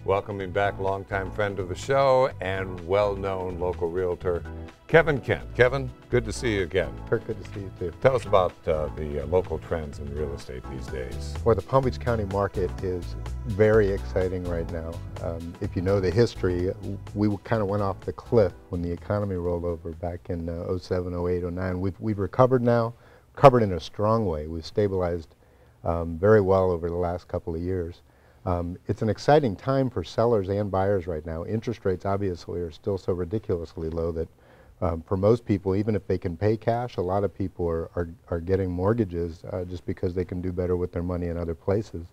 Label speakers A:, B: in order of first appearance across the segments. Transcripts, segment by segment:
A: Welcoming back longtime friend of the show and well-known local realtor, Kevin Kent. Kevin, good to see you again.
B: Kurt, good to see you too.
A: Tell us about the local trends in real estate these days.
B: Well, the Palm Beach County market is very exciting right now. If you know the history, we kind of went off the cliff when the economy rolled over back in 07, 08, 09. We've recovered now, recovered in a strong way. We've stabilized very well over the last couple of years. It's an exciting time for sellers and buyers right now. Interest rates obviously are still so ridiculously low that for most people, even if they can pay cash, a lot of people are getting mortgages just because they can do better with their money in other places.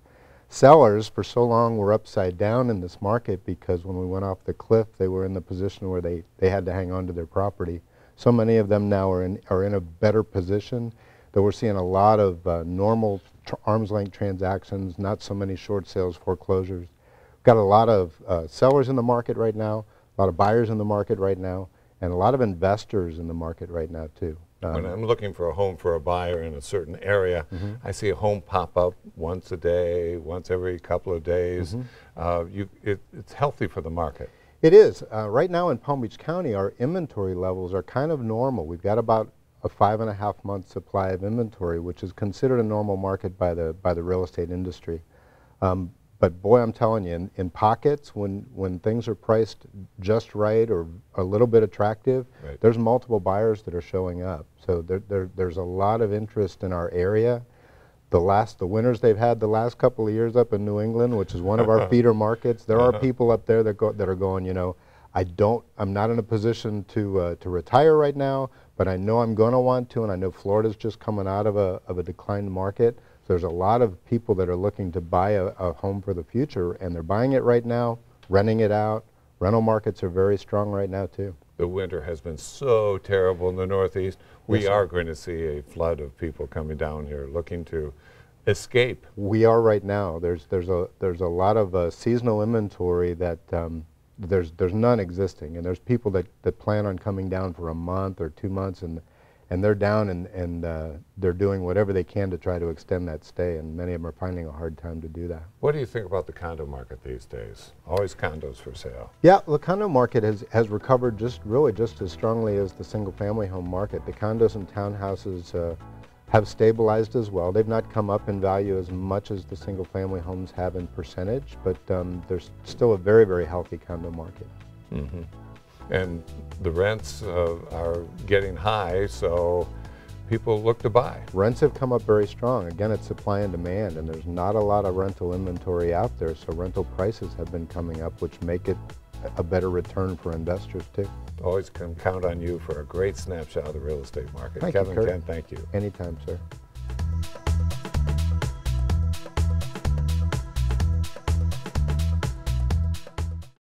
B: Sellers, for so long, were upside down in this market because when we went off the cliff, they were in the position where they had to hang on to their property. So many of them now are in a better position, though we're seeing a lot of normal arm's length transactions, not so many short sales, foreclosures. We've got a lot of sellers in the market right now, a lot of buyers in the market right now, and a lot of investors in the market right now too.
A: When I'm looking for a home for a buyer in a certain area, I see a home pop up once a day, once every couple of days. It's healthy for the market.
B: It is. Right now in Palm Beach County, our inventory levels are kind of normal. We've got about a 5.5 month supply of inventory, which is considered a normal market by the real estate industry. But boy, I'm telling you, in pockets, when things are priced just right or a little bit attractive, there's multiple buyers that are showing up. So there's a lot of interest in our area. The winners they've had the last couple of years up in New England, which is one of our feeder markets, there are people up there that are going, you know, I'm not in a position to retire right now, but I know I'm going to want to, and I know Florida's just coming out of a declined market. So there's a lot of people that are looking to buy a home for the future, and they're buying it right now, renting it out. Rental markets are very strong right now too.
A: The winter has been so terrible in the Northeast. We are going to see a flood of people coming down here looking to escape.
B: We are right now. There's a lot of seasonal inventory that there's none existing, and there's people that plan on coming down for a month or 2 months, and they're down and they're doing whatever they can to try to extend that stay, and many of them are finding a hard time to do that.
A: What do you think about the condo market these days? Always condos for sale.
B: Yeah, the condo market has recovered just as strongly as the single family home market. The condos and townhouses have stabilized as well. They've not come up in value as much as the single family homes have in percentage, but there's still a very, very healthy condo market.
A: And the rents are getting high, so people look to buy.
B: Rents have come up very strong. Again, it's supply and demand, and there's not a lot of rental inventory out there, so rental prices have been coming up, which make it a better return for investors too.
A: Always can count on you for a great snapshot of the real estate market.
B: Thank you,
A: Kevin Kent, thank you.
B: Anytime, sir.